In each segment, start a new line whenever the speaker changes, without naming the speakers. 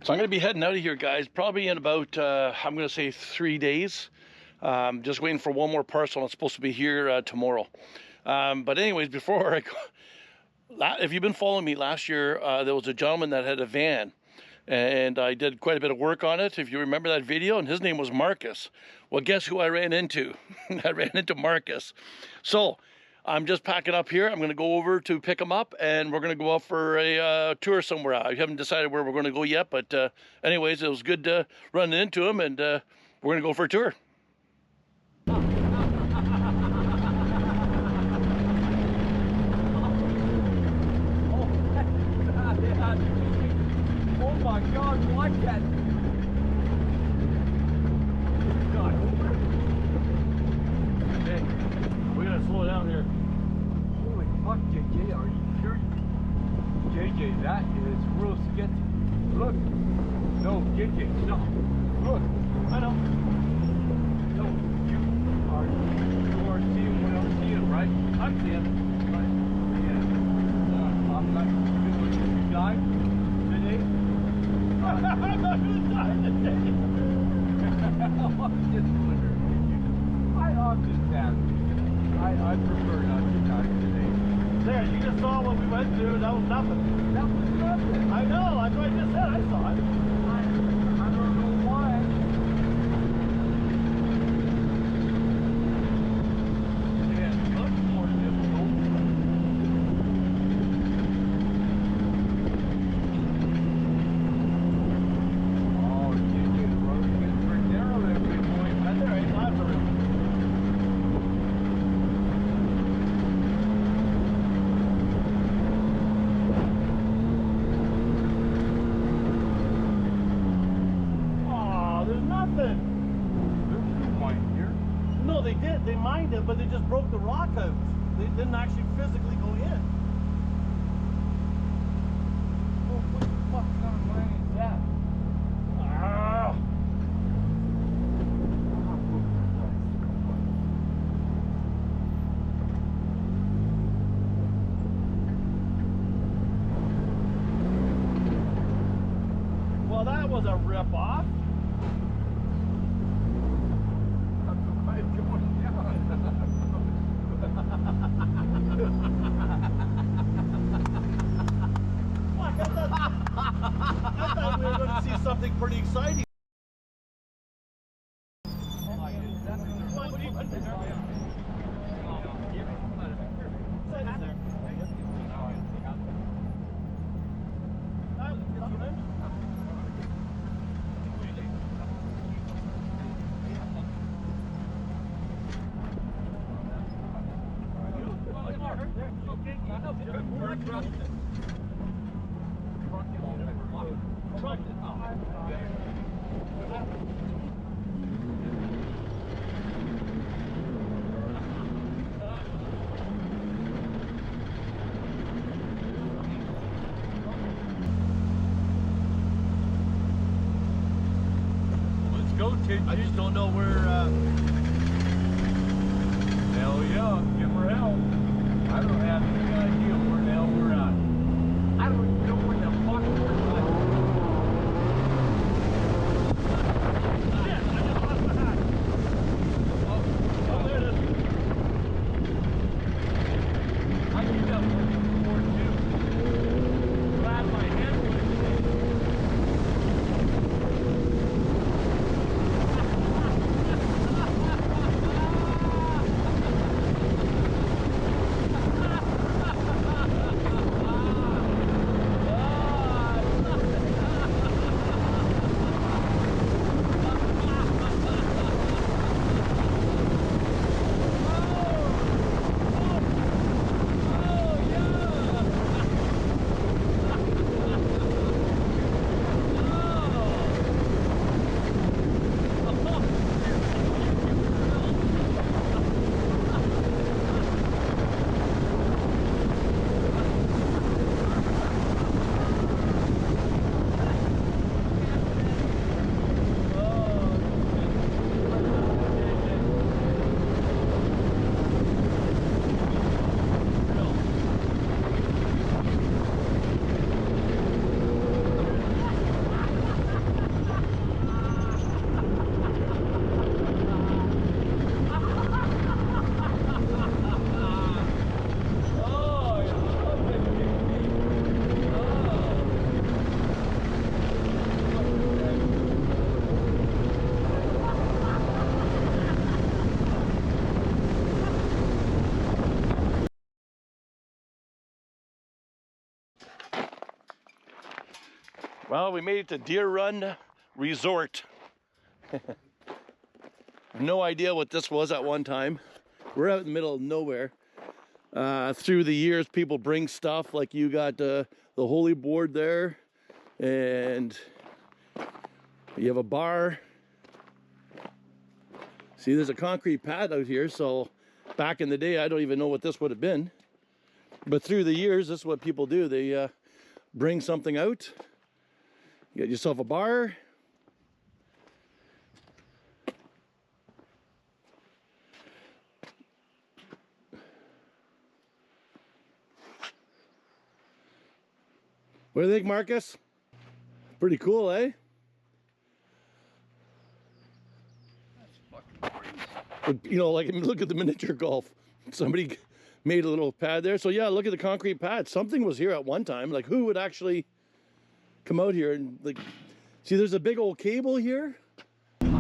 So I'm going to be heading out of here, guys, probably in about, I'm going to say 3 days. Just waiting for one more parcel. I'm supposed to be here tomorrow. But anyways, before I go, if you've been following me last year, there was a gentleman that had a van. And I did quite a bit of work on it, if you remember that video, and his name was Marcus. Well, guess who I ran into? I ran into Marcus. So I'm just packing up here. I'm going to go over to pick him up, and we're going to go out for a tour somewhere. I haven't decided where we're going to go yet, but anyways, it was good running into him, and we're going to go for a tour.
Oh my God, watch that! God.
Hey, we gotta slow down here.
Holy fuck, JJ, are you sure? JJ, that is real sketchy. Look. No, JJ, no. Look.
I know.
No, you are seeing what I'm seeing, right?
I'm seeing.
Right? Yeah. I'm not going to die today.
I'm not gonna die today.
I'm just wondering. I'm just asking. I prefer not to die today.
There, you just saw what we went through. That was nothing.
That was nothing.
I know. That's what I just said. I saw it.
I don't know why. Yeah, it looks more difficult. Oh, the road gets pretty narrow there, big boy.
That's all right. Lots of room. Oh, there's nothing.
There's no mine here.
No, they did. They mined it, but they just broke the rock out. They didn't actually physically go in.
Oh, what the fuck kind of mine is that?
Ah. Well, that was a rip-off. Fuck, I thought we were going to see something pretty exciting.
Let's go, Tidgy.
I just don't know where.
Hell yeah, give her hell. I don't have any idea where the hell we're at. I don't even know where the fuck we're at.
Shit, I just lost my hat. Oh, there it is.
I need that one before too. Glad my hand was.
Well, we made it to Deer Run Resort. No idea what this was at one time. We're out in the middle of nowhere. Through the years, people bring stuff, like you got the holy board there, and you have a bar. See, there's a concrete pad out here, so back in the day, I don't even know what this would have been. But through the years, this is what people do. They bring something out, you get yourself a bar. What do you think, Marcus? Pretty cool, eh? But, you know, like, look at the miniature golf. Somebody made a little pad there. So yeah, look at the concrete pad. Something was here at one time. Like, who would actually come out here and, like, see, there's a big old cable here.
Look at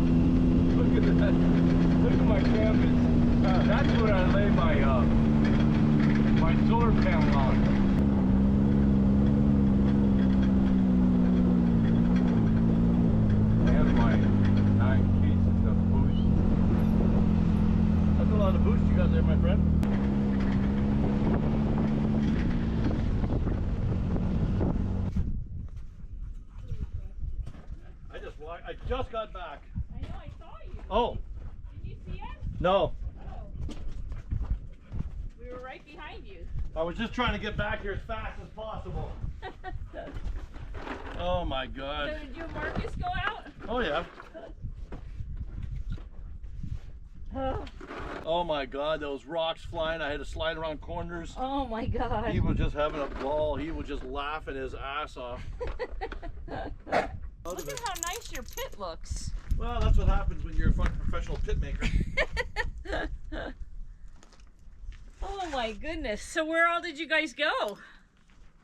that. Look at my canvas. That's where I lay my my solar panel on. And my 9 cases of boost.
That's a lot of boost you got there, my friend. I just got back.
I know, I saw you.
Oh.
Did you see us?
No.
Oh. We were right behind you.
I was just trying to get back here as fast as possible. Oh my God.
So did you and Marcus go out?
Oh yeah.
Oh.
Oh my God, those rocks flying. I had to slide around corners.
Oh my God.
He was just having a ball. He was just laughing his ass off.
Look at how nice your pit looks.
Well, that's what happens when you're a fucking professional pit maker.
Oh my goodness. So where all did you guys go?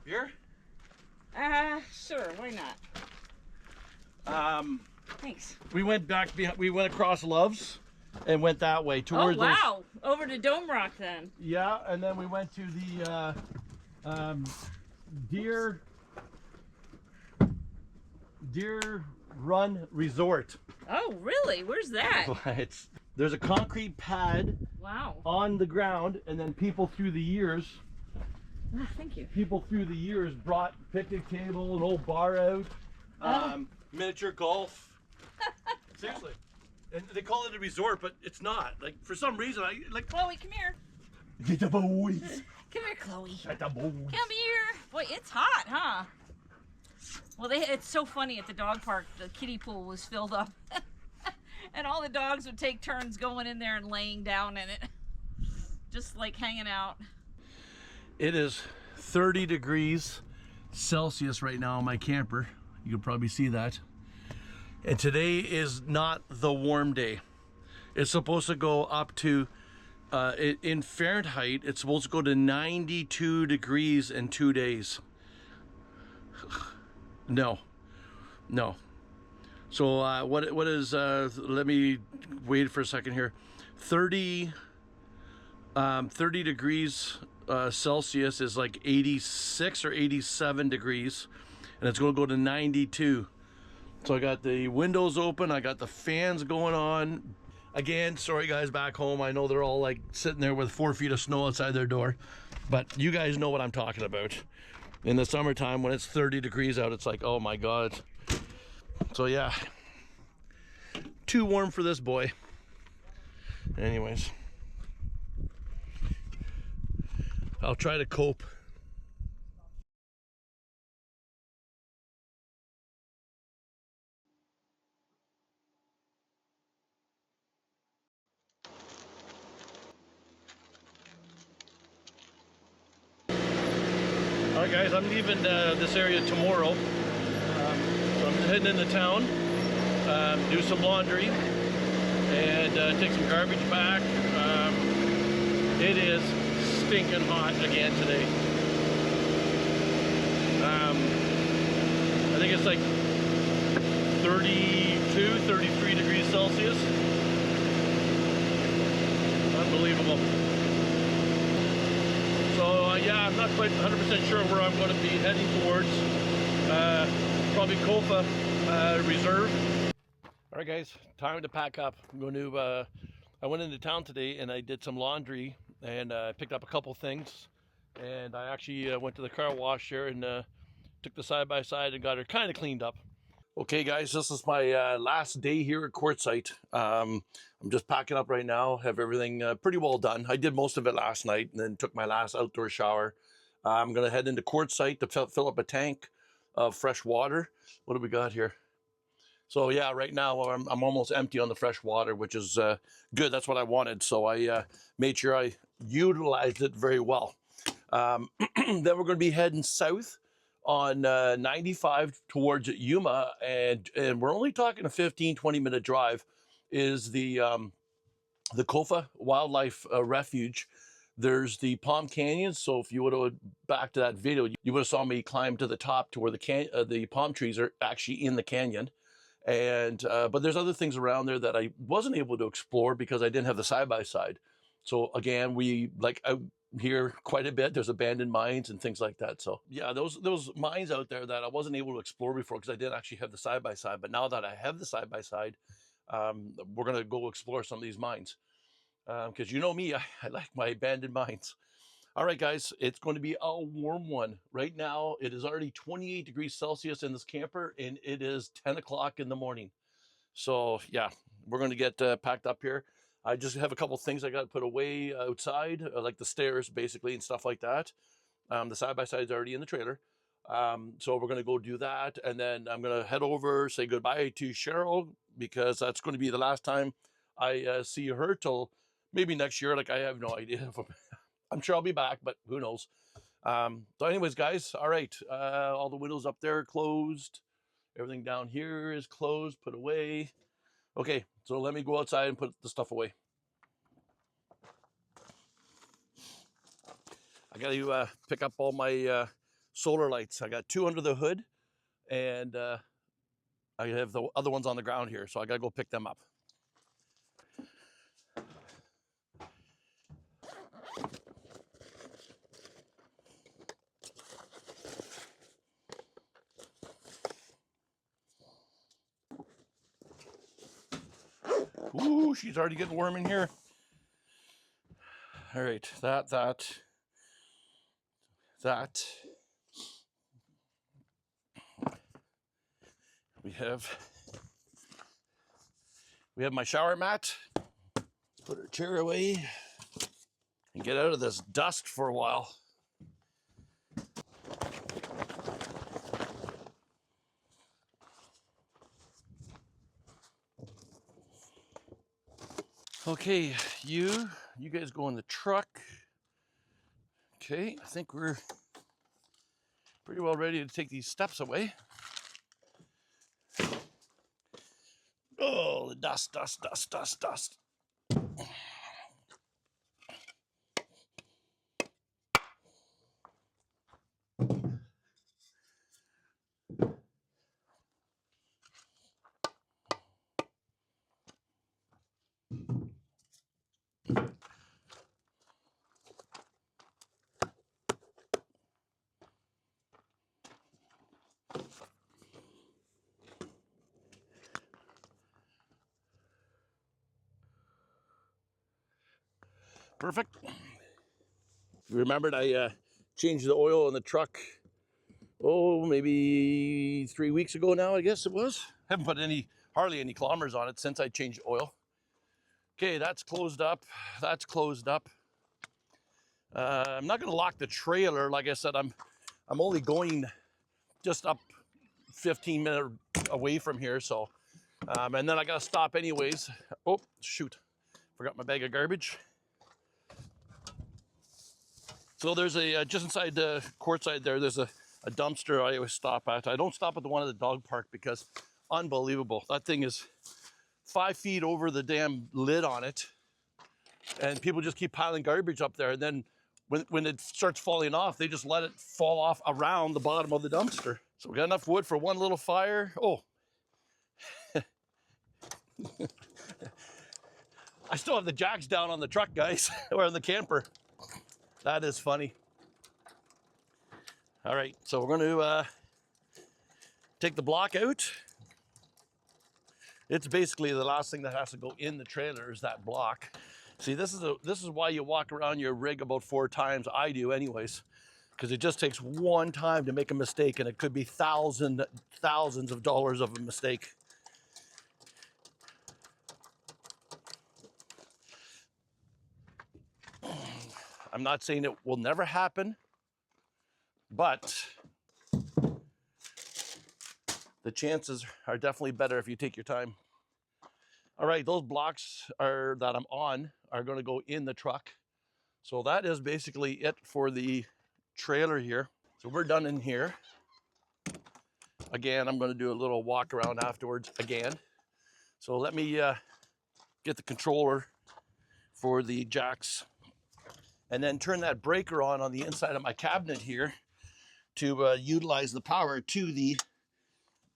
Here?
Sure, why not? Thanks.
We went back, we went across Loves and went that way towards
Oh wow, over to Dome Rock then.
Yeah, and then we went to the Deer Run Resort.
Oh really? Where's that?
There's a concrete pad
Wow.
on the ground, and then people through the years
Thank you.
brought picnic table, an old bar out, miniature golf. Seriously. And they call it a resort, but it's not. Like, for some reason,
Chloe, come here.
Get the boys.
Come here, Chloe.
Get the boys.
Come here. Boy, it's hot, huh? Well, it's so funny at the dog park. The kiddie pool was filled up. And all the dogs would take turns going in there and laying down in it. Just like hanging out.
It is 30 degrees Celsius right now in my camper. You can probably see that. And today is not the warm day. It's supposed to go up to, in Fahrenheit, it's supposed to go to 92 degrees in 2 days. No. So what is, let me wait for a second here. 30 degrees Celsius is like 86 or 87 degrees, and it's going to go to 92. So I got the windows open, I got the fans going on. Again, sorry guys back home, I know they're all like sitting there with 4 feet of snow outside their door, but you guys know what I'm talking about. In the summertime when it's 30 degrees out, it's like, oh my God. So yeah, too warm for this boy. Anyways, I'll try to cope. All right guys, I'm leaving this area tomorrow. So I'm heading into town, do some laundry, and take some garbage back. It is stinking hot again today. I think it's like 32, 33 degrees Celsius. Unbelievable. So yeah, I'm not quite 100% sure where I'm going to be heading towards. probably Kofa Reserve. All right, guys, time to pack up. I'm going to. I went into town today and I did some laundry and picked up a couple things. And I actually went to the car wash here and took the side by side and got her kind of cleaned up. Okay, guys, this is my last day here at Quartzsite. I'm just packing up right now. Have everything pretty well done. I did most of it last night and then took my last outdoor shower. I'm going to head into Quartzsite to fill up a tank of fresh water. What do we got here? So yeah, right now I'm almost empty on the fresh water, which is good. That's what I wanted. So I made sure I utilized it very well. Then we're going to be heading south on 95 towards Yuma, and we're only talking a 15-20 minute drive. Is the Kofa Wildlife Refuge. There's the Palm Canyons. So if you would have back to that video, you would have saw me climb to the top to where the palm trees are actually in the canyon. And but there's other things around there that I wasn't able to explore because I didn't have the side-by-side. So again, we like out here quite a bit. There's abandoned mines and things like that. So yeah, those mines out there that I wasn't able to explore before because I didn't actually have the side-by-side. But now that I have the side-by-side, we're gonna go explore some of these mines because you know me, I like my abandoned mines. All right, guys, it's going to be a warm one. Right now, it is already 28 degrees Celsius in this camper, and it is 10 o'clock in the morning. So, yeah, we're going to get packed up here. I just have a couple things I got to put away outside, like the stairs, basically, and stuff like that. The side-by-side is already in the trailer. So we're going to go do that, and then I'm going to head over, say goodbye to Cheryl, because that's going to be the last time I see her till maybe next year. Like, I have no idea if I'm sure I'll be back, but who knows? So anyways, guys, all right. All the windows up there are closed. Everything down here is closed, put away. Okay, so let me go outside and put the stuff away. I got to pick up all my solar lights. I got 2 under the hood, and I have the other ones on the ground here, so I got to go pick them up. Ooh, she's already getting warm in here. All right, that. We have my shower mat. Put her chair away and get out of this dust for a while. Okay, you guys go in the truck. Okay, I think we're pretty well ready to take these steps away. Oh, the dust. Perfect. You remembered I changed the oil in the truck, maybe 3 weeks ago now, I guess it was. Haven't put hardly any kilometers on it since I changed oil. Okay, that's closed up. That's closed up. I'm not going to lock the trailer. Like I said, I'm only going just up 15 minutes away from here, so and then I got to stop anyways. Oh, shoot. Forgot my bag of garbage. So there's a, just inside the Quartzsite there, there's a dumpster I always stop at. I don't stop at the one at the dog park because unbelievable. That thing is 5 feet over the damn lid on it. And people just keep piling garbage up there. And then when it starts falling off, they just let it fall off around the bottom of the dumpster. So we got enough wood for one little fire. Oh. I still have the jacks down on the truck, guys, or on the camper. That is funny. All right, so we're going to Take the block out. It's basically the last thing that has to go in the trailer is that block. See, this is why you walk around your rig about 4 times. I do anyways, because it just takes one time to make a mistake, and it could be thousands of dollars of a mistake. I'm not saying it will never happen, but the chances are definitely better if you take your time. All right, those blocks that I'm on are going to go in the truck. So that is basically it for the trailer here. So we're done in here. Again, I'm going to do a little walk around afterwards again. So let me get the controller for the jacks and then turn that breaker on the inside of my cabinet here to utilize the power to the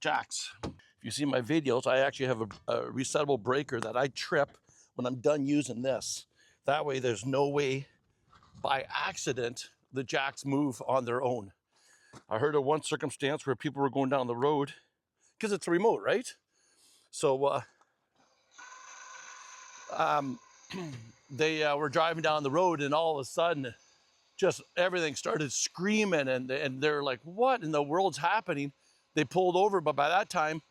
jacks. If you see my videos, I actually have a resettable breaker that I trip when I'm done using this. That way there's no way by accident the jacks move on their own. I heard of one circumstance where people were going down the road, because it's remote, right? So they were driving down the road, and all of a sudden just everything started screaming, and they're like, what in the world's happening? They pulled over, but by that time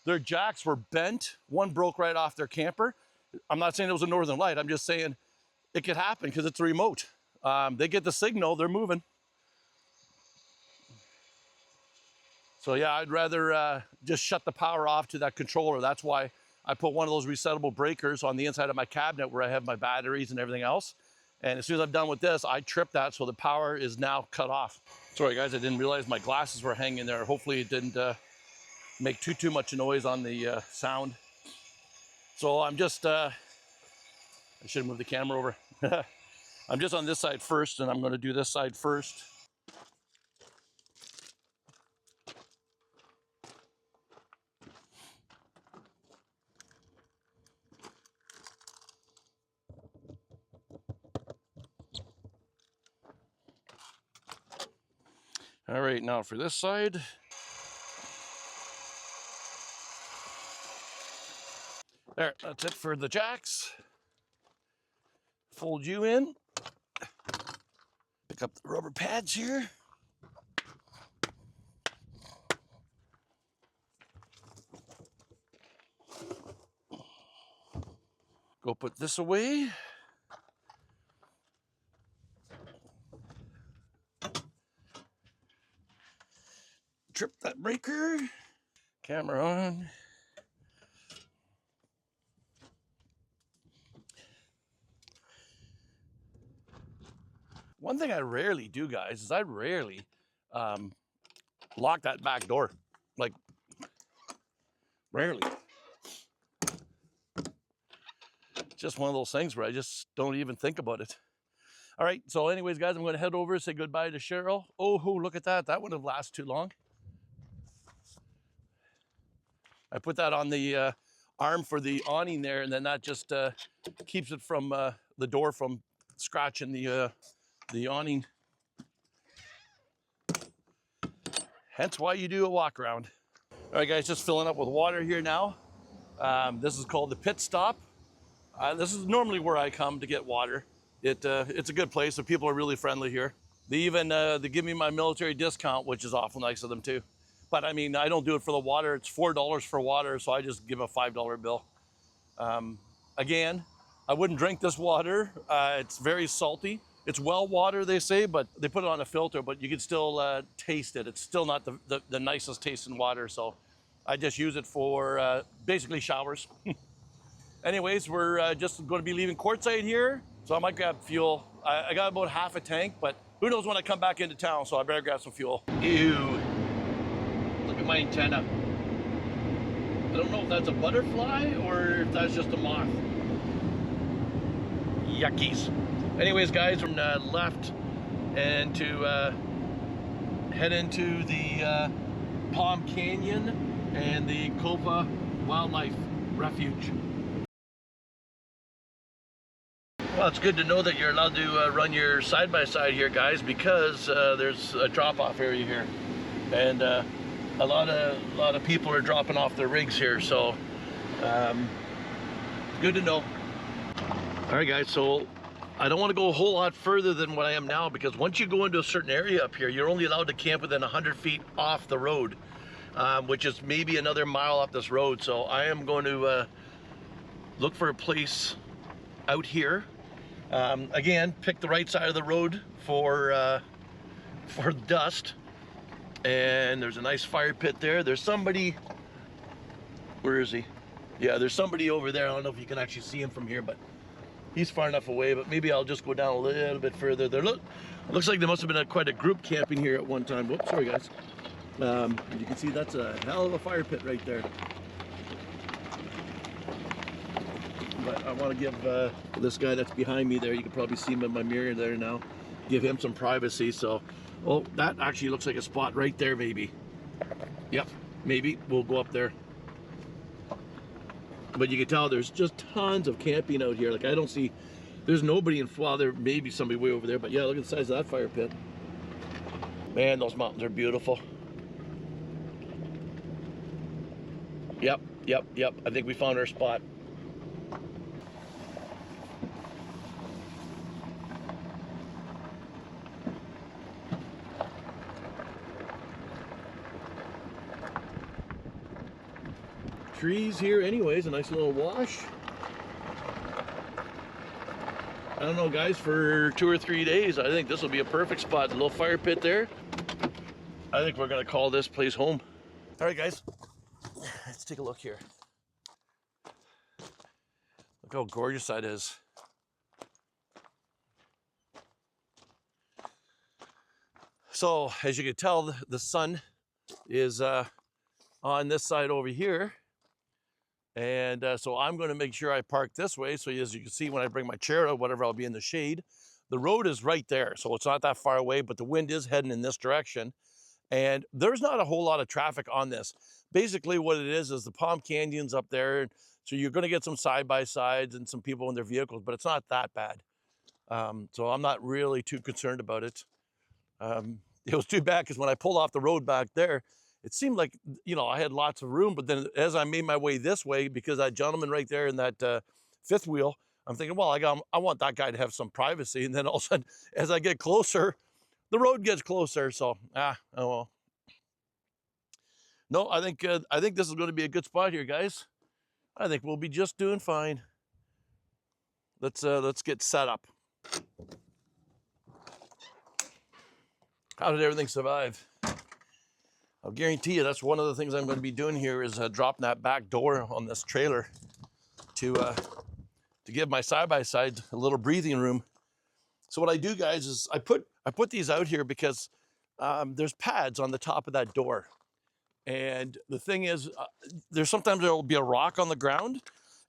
their jacks were bent. One broke right off their camper. I'm not saying it was a Northern Light. I'm just saying it could happen because it's a remote. They get the signal, they're moving. So yeah, I'd rather just shut the power off to that controller. That's why I put one of those resettable breakers on the inside of my cabinet where I have my batteries and everything else. And as soon as I'm done with this, I trip that so the power is now cut off. Sorry guys, I didn't realize my glasses were hanging there. Hopefully it didn't make too much noise on the sound. So I'm just, I should have moved the camera over. I'm just on this side first, and I'm going to do this side first. All right, now for this side. There, that's it for the jacks. Fold you in. Pick up the rubber pads here. Go put this away. Trip that breaker. Camera on. One thing I rarely do, guys, is I rarely lock that back door. Like, rarely. Just one of those things where I just don't even think about it. All right, so anyways, guys, I'm going to head over, say goodbye to Cheryl. Oh, look at that. That wouldn't have lasted too long. I put that on the arm for the awning there, and then that just keeps it from the door from scratching the awning. Hence why you do a walk around. All right, guys, just filling up with water here now. This is called the pit stop. This is normally where I come to get water. It's a good place. The people are really friendly here. They even they give me my military discount, which is awful nice of them too. But I mean, I don't do it for the water. It's $4 for water, so I just give a $5 bill. Again, I wouldn't drink this water. It's very salty. It's well water, they say, but they put it on a filter, but you can still taste it. It's still not the nicest tasting water, so I just use it for basically showers. Anyways, we're just going to be leaving Quartzsite here, so I might grab fuel. I got about half a tank, but who knows when I come back into town, so I better grab some fuel. Ew. Look at my antenna. I don't know if that's a butterfly or if that's just a moth. Yuckies. Anyways, guys, we're left and to head into the Palm Canyon and the Copa Wildlife Refuge. Well, it's good to know that you're allowed to run your side-by-side here, guys, because there's a drop-off area here. And a lot of people are dropping off their rigs here, so good to know. All right, guys, so I don't want to go a whole lot further than what I am now, because once you go into a certain area up here, you're only allowed to camp within 100 feet off the road, which is maybe another mile up this road. So I am going to look for a place out here. Again, pick the right side of the road for dust. And there's a nice fire pit there. There's somebody, where is he? Yeah, there's somebody over there. I don't know if you can actually see him from here, but he's far enough away. But maybe I'll just go down a little bit further. There looks like there must have been quite a group camping here at one time. Whoops, sorry guys. You can see that's a hell of a fire pit right there. But I want to give this guy that's behind me there, you can probably see him in my mirror there now, give him some privacy. So, oh, that actually looks like a spot right there, maybe. Yep, maybe we'll go up there. But you can tell there's just tons of camping out here. Like, I don't see, there's nobody in, well, there may be somebody way over there, but yeah, look at the size of that fire pit. Man, those mountains are beautiful. Yep. I think we found our spot. Trees here anyways, a nice little wash. I don't know guys, for 2 or 3 days, I think this will be a perfect spot. A little fire pit there. I think we're gonna call this place home. All right guys, let's take a look here. Look how gorgeous that is. So as you can tell, the sun is on this side over here. And so I'm going to make sure I park this way. So as you can see, when I bring my chair out, whatever, I'll be in the shade. The road is right there, so it's not that far away, but the wind is heading in this direction. And there's not a whole lot of traffic on this. Basically what it is the Palm Canyon's up there. So you're going to get some side-by-sides and some people in their vehicles, but it's not that bad. So I'm not really too concerned about it. It was too bad because when I pulled off the road back there, it seemed like, you know, I had lots of room, but then as I made my way this way, because that gentleman right there in that fifth wheel, I'm thinking, well, I want that guy to have some privacy. And then all of a sudden, as I get closer, the road gets closer. So, oh well. No, I think this is going to be a good spot here, guys. I think we'll be just doing fine. Let's get set up. How did everything survive? I'll guarantee you that's one of the things I'm going to be doing here is dropping that back door on this trailer to give my side-by-side a little breathing room. So what I do, guys, is I put these out here because there's pads on the top of that door. And the thing is, sometimes there will be a rock on the ground,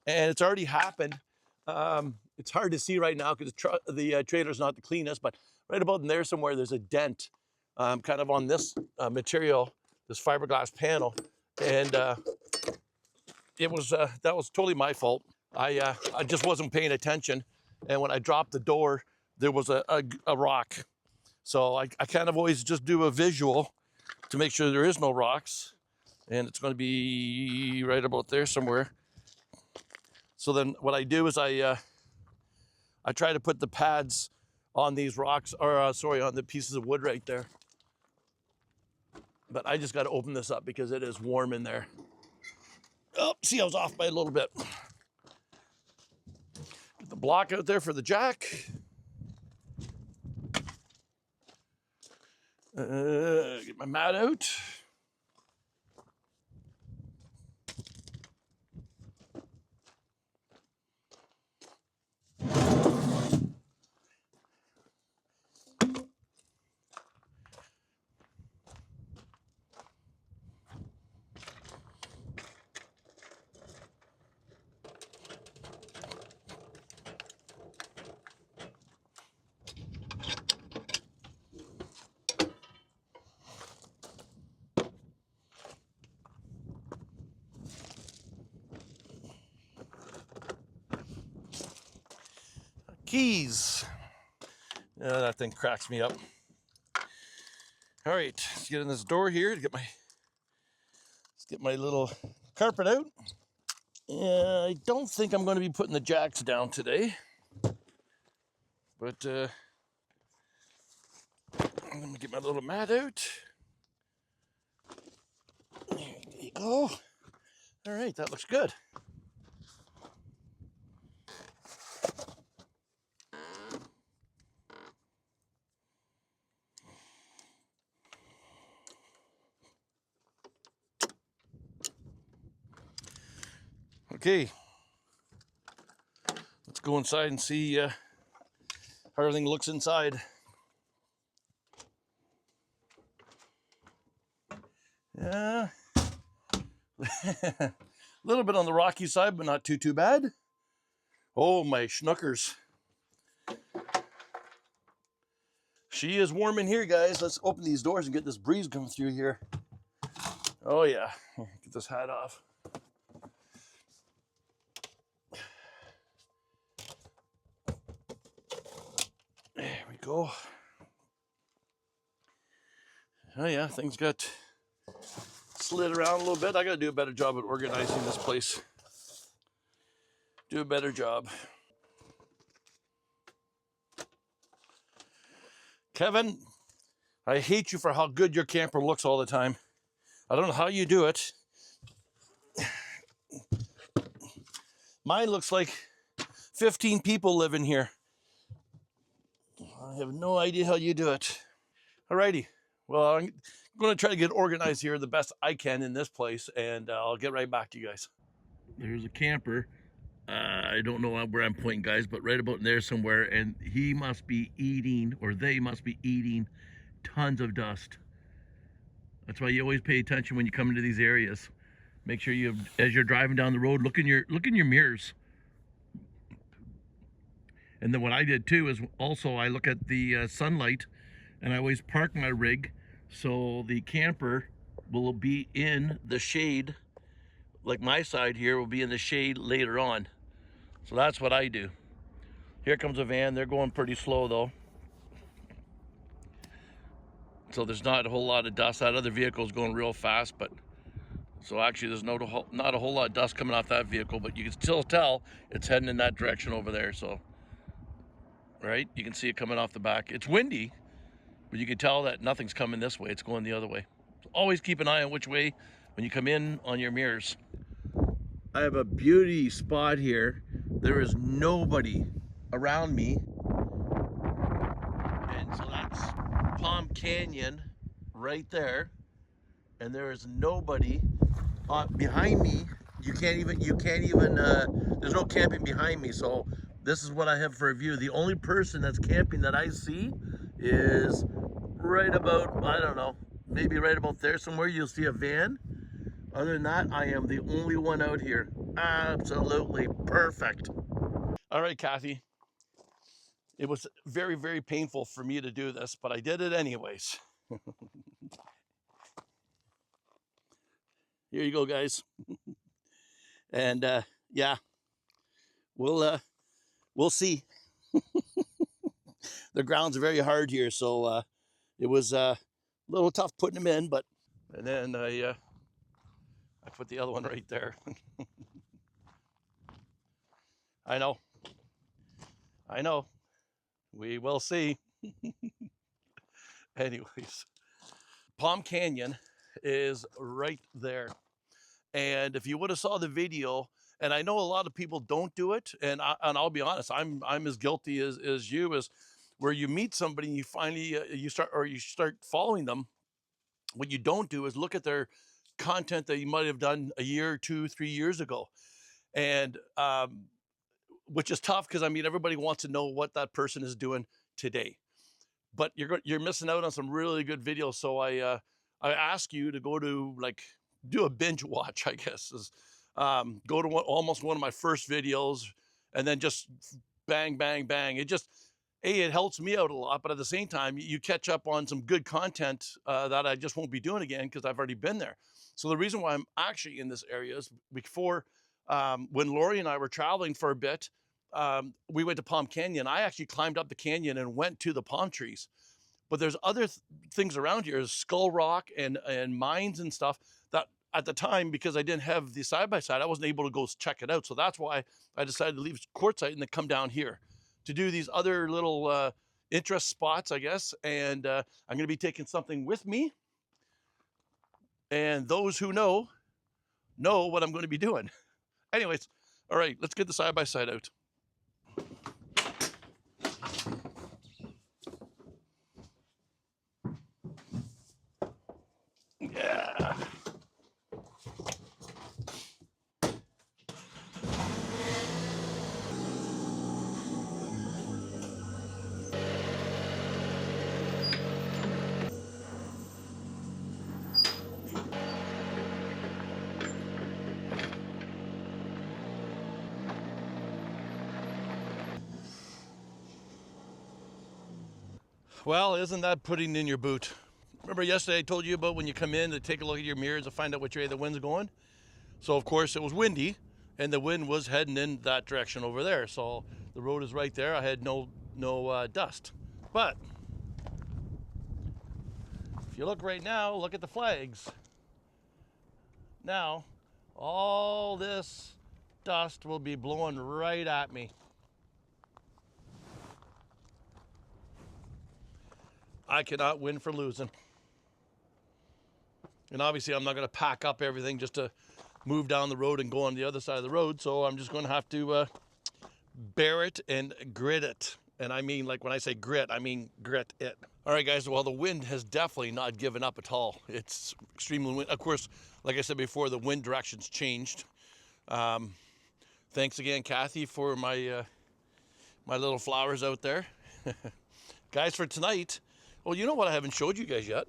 and it's already happened. It's hard to see right now because the trailer's not the cleanest, but right about in there somewhere, there's a dent kind of on this material, this fiberglass panel. And that was totally my fault. I just wasn't paying attention. And when I dropped the door, there was a rock. So I kind of always just do a visual to make sure there is no rocks. And it's going to be right about there somewhere. So then what I do is I try to put the pads on these rocks, or on the pieces of wood right there. But I just got to open this up because it is warm in there. Oh, see, I was off by a little bit. Get the block out there for the jack. Get my mat out. Keys. That thing cracks me up. All right, let's get in this door here to get my Get my little carpet out. I don't think I'm going to be putting the jacks down today, but I'm going to get my little mat out. There you go. All right, that looks good. Okay, let's go inside and see how everything looks inside. Yeah, a little bit on the rocky side, but not too bad. Oh, my schnookers. She is warm in here, guys. Let's open these doors and get this breeze coming through here. Oh yeah, get this hat off. There we go. Oh yeah, things got slid around a little bit. I gotta do a better job at organizing this place. Do a better job. Kevin, I hate you for how good your camper looks all the time. I don't know how you do it. Mine looks like 15 people live in here. I have no idea how you do it. Alrighty. Well, I'm going to try to get organized here the best I can in this place, and I'll get right back to you guys. There's a camper. I don't know where I'm pointing, guys, but right about in there somewhere, and he must be eating, or they must be eating, tons of dust. That's why you always pay attention when you come into these areas. Make sure you, as you're driving down the road, look in your mirrors. And then what I did too is also I look at the sunlight, and I always park my rig so the camper will be in the shade. Like my side here will be in the shade later on. So that's what I do. Here comes a van. They're going pretty slow though. So there's not a whole lot of dust. That other vehicle is going real fast, but so actually there's not a whole lot of dust coming off that vehicle, but you can still tell it's heading in that direction over there. So, right, you can see it coming off the back. It's windy, but you can tell that nothing's coming this way. It's going the other way. So always keep an eye on which way when you come in on your mirrors. I have a beauty spot here. There is nobody around me. And so that's Palm Canyon right there. And there is nobody behind me. You can't even, there's no camping behind me. So this is what I have for a view. The only person that's camping that I see is right about, I don't know, maybe right about there somewhere. You'll see a van. Other than that, I am the only one out here. Absolutely perfect. All right, Kathy. It was very, very painful for me to do this, but I did it anyways. Here you go, guys. And yeah, we'll see. The ground's very hard here, so it was a little tough putting them in, but and then I put the other one right there. I know. We will see. Anyways, Palm Canyon is right there. And if you would have saw the video, and I know a lot of people don't do it, and I'll be honest, I'm as guilty as you, is where you meet somebody and you finally you start following them. What you don't do is look at their content that you might have done a year, 2, 3 years ago, and which is tough because I mean everybody wants to know what that person is doing today, but you're missing out on some really good videos. So I ask you to go to, like, do a binge watch, I guess, is go to almost one of my first videos and then just bang, bang, bang. It just, it helps me out a lot, but at the same time, you catch up on some good content that I just won't be doing again because I've already been there. So the reason why I'm actually in this area is before, when Lori and I were traveling for a bit, we went to Palm Canyon. I actually climbed up the canyon and went to the palm trees. But there's other things around here, Skull Rock and mines and stuff that at the time, because I didn't have the side-by-side, I wasn't able to go check it out. So that's why I decided to leave Quartzsite and then come down here to do these other little interest spots, I guess. And I'm going to be taking something with me. And those who know what I'm going to be doing. Anyways, all right, let's get the side-by-side out. Yeah. Well, isn't that putting in your boot? Remember yesterday I told you about when you come in to take a look at your mirrors to find out which way the wind's going? So of course it was windy and the wind was heading in that direction over there. So the road is right there. I had no dust. But if you look right now, look at the flags. Now, all this dust will be blowing right at me. I cannot win for losing. And obviously I'm not going to pack up everything just to move down the road and go on the other side of the road. So I'm just going to have to bear it and grit it. And I mean, like when I say grit, I mean grit it. All right, guys, well, the wind has definitely not given up at all. It's extremely windy. Of course, like I said before, the wind direction's changed. Thanks again, Kathy, for my little flowers out there. Guys, for tonight, well, you know what I haven't showed you guys yet?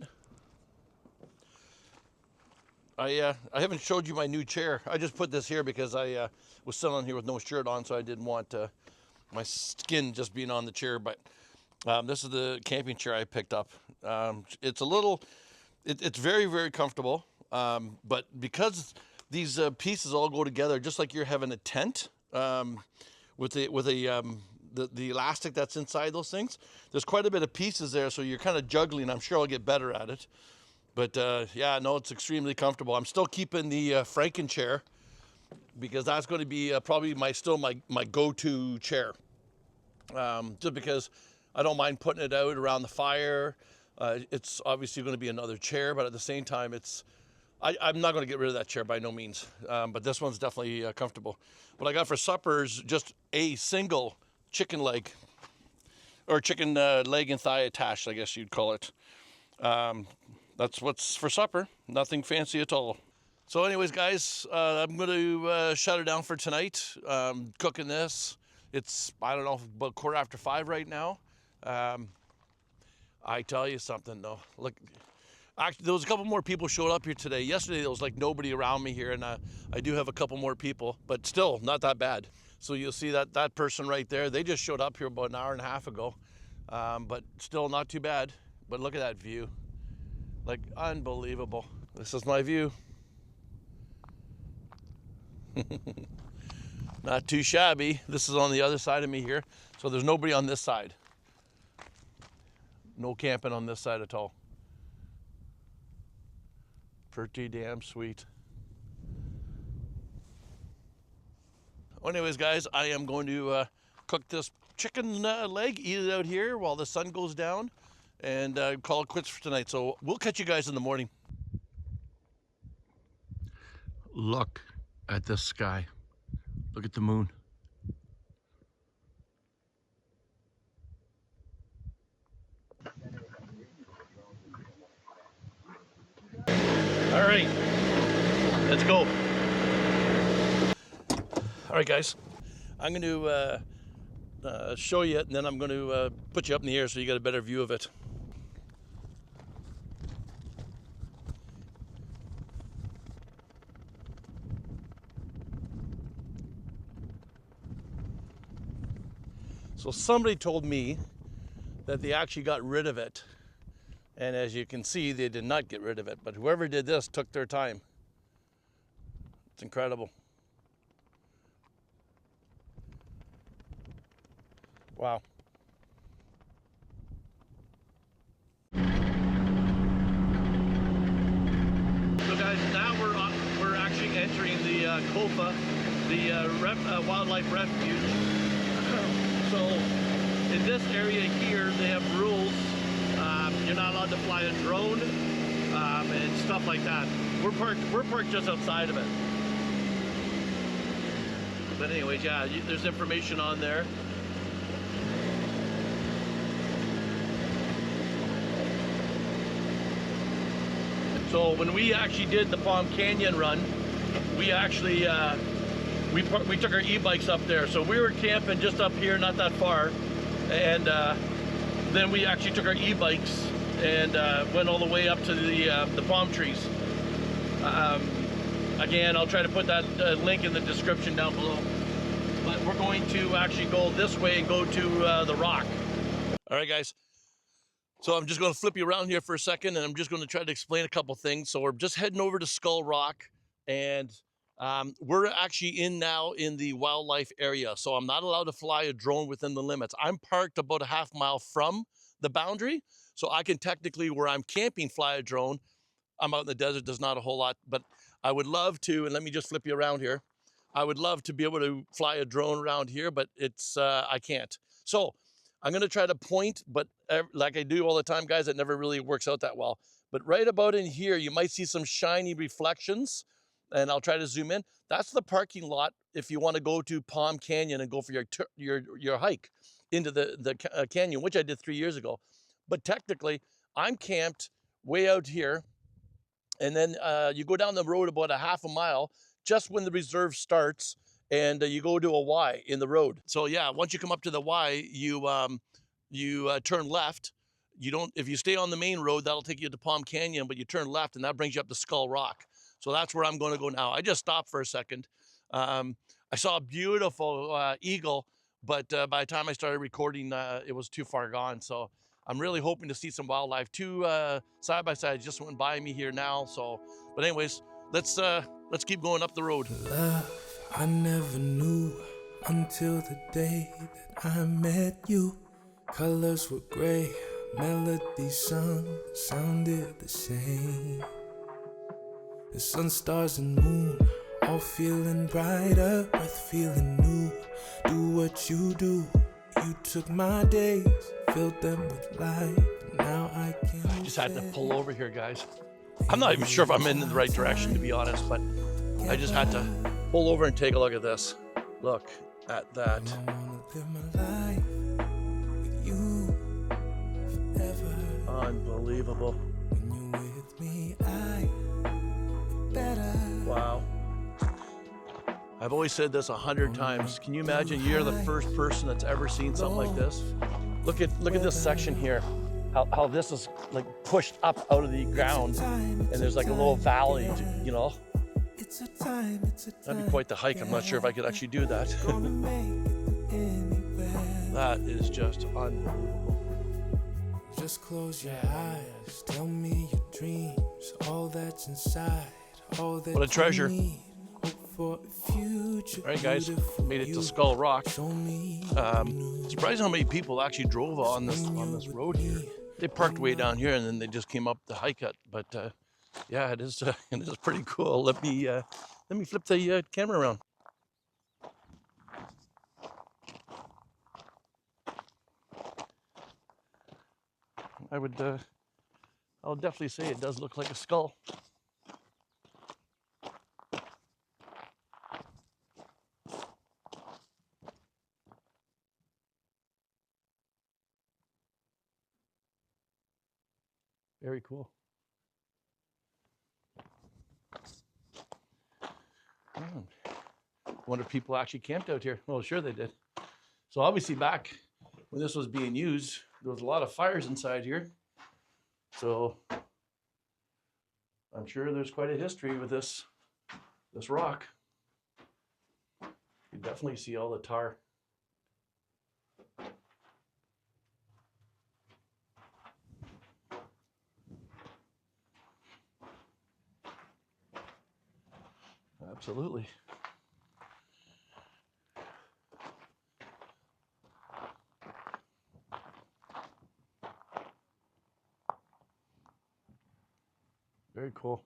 I haven't showed you my new chair. I just put this here because I was sitting on here with no shirt on, so I didn't want my skin just being on the chair. But this is the camping chair I picked up. It's a little, it's very, very comfortable. But because these pieces all go together, just like you're having a tent with the elastic that's inside those things, there's quite a bit of pieces there, so you're kind of juggling. I'm sure I'll get better at it. But yeah, no, it's extremely comfortable. I'm still keeping the Franken chair because that's going to be probably my go-to chair. Just because I don't mind putting it out around the fire. It's obviously going to be another chair, but at the same time, I'm not going to get rid of that chair by no means. But this one's definitely comfortable. What I got for supper is just a single chicken leg, or chicken leg and thigh attached, I guess you'd call it. That's what's for supper. Nothing fancy at all. So anyways, guys, I'm going to shut it down for tonight. Cooking this. It's, I don't know, about 5:15 right now. I tell you something, though. Look, actually, there was a couple more people showed up here today. Yesterday, there was like nobody around me here, and I do have a couple more people, but still not that bad. So you'll see that person right there. They just showed up here about an hour and a half ago, but still not too bad. But look at that view. Like, unbelievable. This is my view. Not too shabby. This is on the other side of me here. So there's nobody on this side. No camping on this side at all. Pretty damn sweet. Anyways, guys, I am going to cook this chicken leg, eat it out here while the sun goes down, and call it quits for tonight. So we'll catch you guys in the morning. Look at this sky. Look at the moon. All right, let's go. All right, guys, I'm going to show you it, and then I'm going to put you up in the air so you get a better view of it. So somebody told me that they actually got rid of it. And as you can see, they did not get rid of it. But whoever did this took their time. It's incredible. Wow. So guys, now we're on COFA, the wildlife refuge. So in this area here, they have rules. You're not allowed to fly a drone and stuff like that. We're parked just outside of it. But anyways, yeah, there's information on there. So when we actually did the Palm Canyon run, we actually we took our e-bikes up there. So we were camping just up here, not that far, and then we actually took our e-bikes and went all the way up to the palm trees. Again, I'll try to put that link in the description down below. But we're going to actually go this way and go to the rock. All right, guys. So I'm just going to flip you around here for a second, and I'm just going to try to explain a couple things. So we're just heading over to Skull Rock, and we're actually now in the wildlife area. So I'm not allowed to fly a drone within the limits. I'm parked about a half mile from the boundary, so I can technically, where I'm camping, fly a drone. I'm out in the desert, there's not a whole lot, but I would love to, and let me just flip you around here. I would love to be able to fly a drone around here, but it's I can't. So I'm going to try to point, but like I do all the time, guys, it never really works out that well. But right about in here, you might see some shiny reflections, and I'll try to zoom in. That's the parking lot if you want to go to Palm Canyon and go for your hike into the canyon, which I did 3 years ago. But technically, I'm camped way out here, and then you go down the road about a half a mile, just when the reserve starts, and you go to a Y in the road. So yeah, once you come up to the Y, you turn left. You don't, if you stay on the main road, that'll take you to Palm Canyon, but you turn left and that brings you up to Skull Rock. So that's where I'm going to go now. I just stopped for a second. I saw a beautiful eagle, but by the time I started recording, it was too far gone. So I'm really hoping to see some wildlife. Two side-by-sides just went by me here now. So, but anyways, let's keep going up the road.
Love, I never knew until the day that I met you. Colors were gray, melody sung, sounded the same. The sun, stars, and moon, all feeling brighter, breath feeling new. Do what you do. You took my days, filled them with light. Now I
just had to pull over here, guys. I'm not even sure if I'm in the right direction, to be honest, but I just had to pull over and take a look at this. Look at that.
I wanna live my life with you forever.
Unbelievable.
When you're with me, I get better.
Wow. I've always said this 100 times. Can you imagine you're the first person that's ever seen something like this? Look at this section here. How this is like pushed up out of the ground, and there's like a little valley, you know. That'd be quite the hike. I'm not sure if I could actually do that. That is just unbelievable.
Just close your eyes, tell me your dreams, all that's inside, all that
what a treasure.
you need. All
right, guys, made it to Skull Rock. Surprising how many people actually drove on this road here. They parked way down here and then they just came up the hike it. But yeah, it is pretty cool. Let me flip the camera around. I'll definitely say it does look like a skull. Very cool. Wonder if people actually camped out here. Well, sure they did. So obviously back when this was being used, there was a lot of fires inside here. So I'm sure there's quite a history with this rock. You definitely see all the tar. Absolutely. Very cool.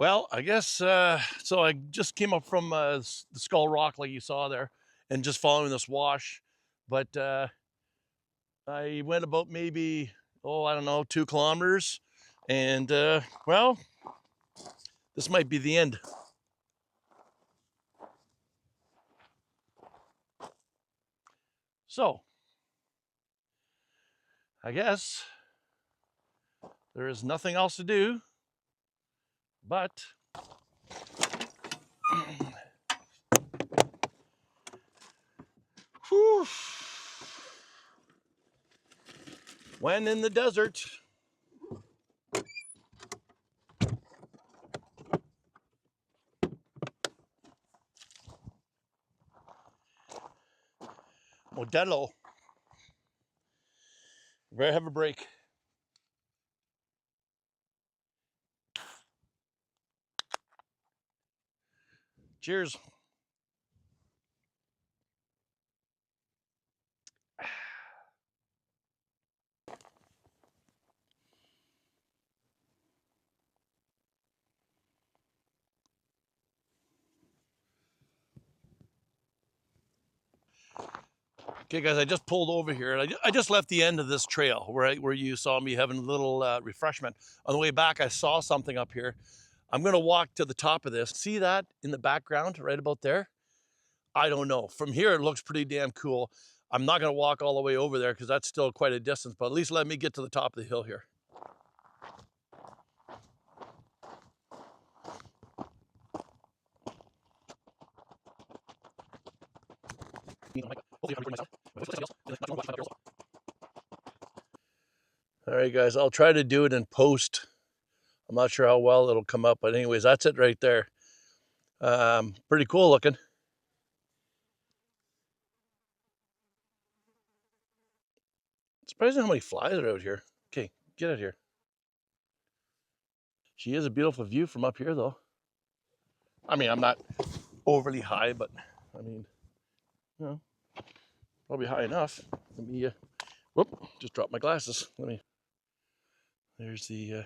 Well, I guess, so I just came up from the Skull Rock like you saw there and just following this wash. But I went about maybe, oh, I don't know, 2 kilometers. And, well, this might be the end. So, I guess there is nothing else to do but whew, when in the desert. Modelo. Better have a break. Cheers. Okay, guys, I just pulled over here, and I just left the end of this trail where you saw me having a little refreshment. On the way back, I saw something up here. I'm going to walk to the top of this. See that in the background right about there? I don't know. From here, it looks pretty damn cool. I'm not going to walk all the way over there because that's still quite a distance, but at least let me get to the top of the hill here. All right, guys, I'll try to do it in post. I'm not sure how well it'll come up, but anyways, that's it right there. Pretty cool looking. Surprising how many flies are out here. Okay, get out here. She is a beautiful view from up here, though. I mean, I'm not overly high, but I mean, you know, probably high enough. Let me, whoop, just dropped my glasses. There's the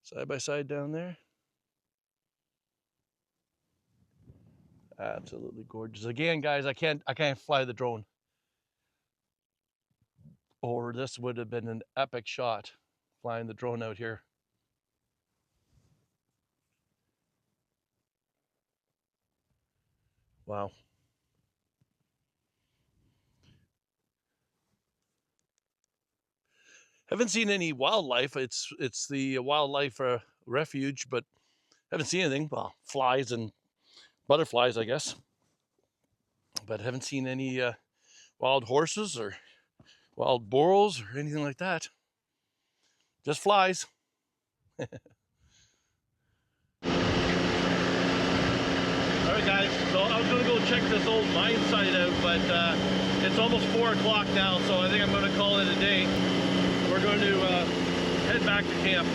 side-by-side down there. Absolutely gorgeous. Again, guys, I can't fly the drone, or this would have been an epic shot flying the drone out here. Wow. Haven't seen any wildlife. It's the wildlife refuge, but haven't seen anything. Well, flies and butterflies, I guess. But haven't seen any wild horses or wild burros or anything like that. Just flies. All right, guys, so I was going to go check this old mine site out, but it's almost 4 o'clock now, so I think I'm going to call it a day. We're going to head back to camp.